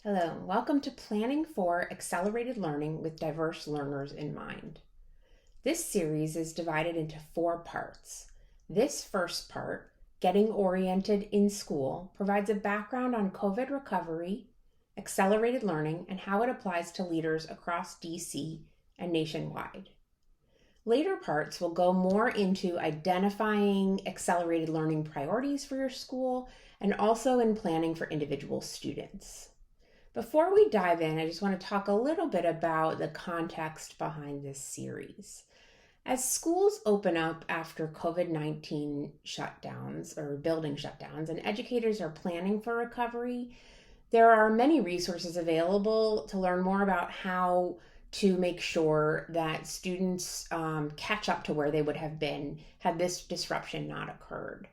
Hello, and welcome to Planning for Accelerated Learning with Diverse Learners in Mind. This series is divided into 4 parts. This first part, Getting Oriented in School, provides a background on COVID recovery, accelerated learning, and how it applies to leaders across DC and nationwide. Later parts will go more into identifying accelerated learning priorities for your school and also in planning for individual students. Before we dive in, I just want to talk a little bit about the context behind this series. As schools open up after COVID-19 shutdowns or building shutdowns and educators are planning for recovery, there are many resources available to learn more about how to make sure that students catch up to where they would have been had this disruption not occurred.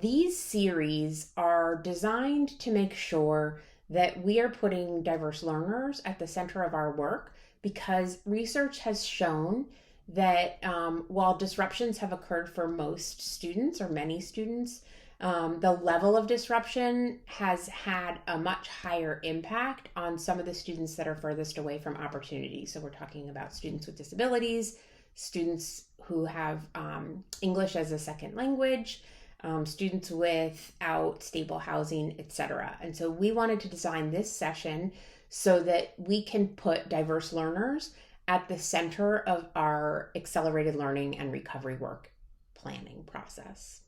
These series are designed to make sure that we are putting diverse learners at the center of our work because research has shown that while disruptions have occurred for most students or many students, the level of disruption has had a much higher impact on some of the students that are furthest away from opportunity. So we're talking about students with disabilities, students who have English as a second language, students without stable housing, etc. And so we wanted to design this session so that we can put diverse learners at the center of our accelerated learning and recovery work planning process.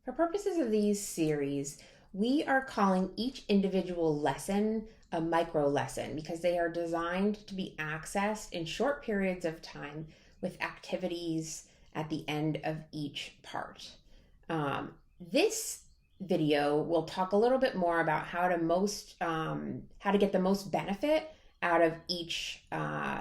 For purposes of these series, we are calling each individual lesson a micro lesson because they are designed to be accessed in short periods of time with activities at the end of each part. This video will talk a little bit more about how to get the most benefit out of each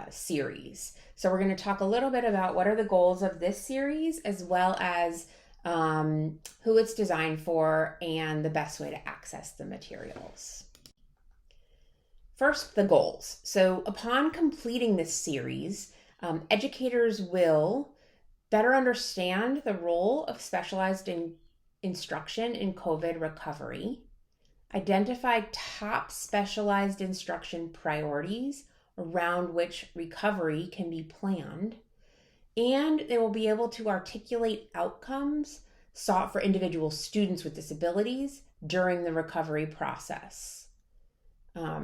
series. So we're going to talk a little bit about what are the goals of this series, as well as who it's designed for and the best way to access the materials. First, the goals. So upon completing this series, educators will better understand the role of specialized instruction in COVID recovery, identify top specialized instruction priorities around which recovery can be planned, and they will be able to articulate outcomes sought for individual students with disabilities during the recovery process.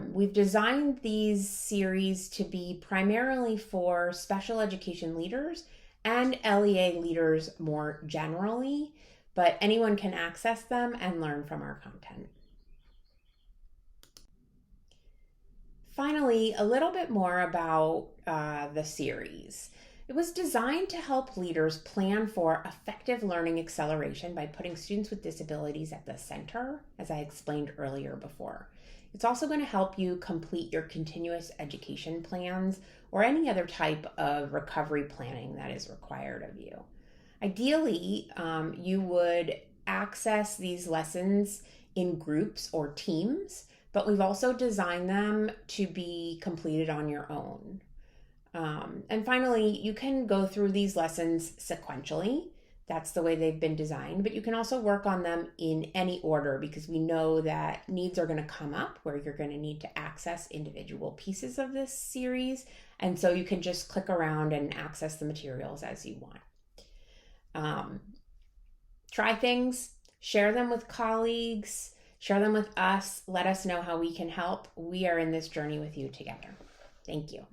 We've designed these series to be primarily for special education leaders and LEA leaders more generally, but anyone can access them and learn from our content. Finally, a little bit more about the series. It was designed to help leaders plan for effective learning acceleration by putting students with disabilities at the center, as I explained earlier before. It's also going to help you complete your continuous education plans or any other type of recovery planning that is required of you. Ideally, you would access these lessons in groups or teams, but we've also designed them to be completed on your own. And finally, you can go through these lessons sequentially. That's the way they've been designed, but you can also work on them in any order because we know that needs are going to come up where you're going to need to access individual pieces of this series. And so you can just click around and access the materials as you want. Try things, share them with colleagues, share them with us, let us know how we can help. We are in this journey with you together. Thank you.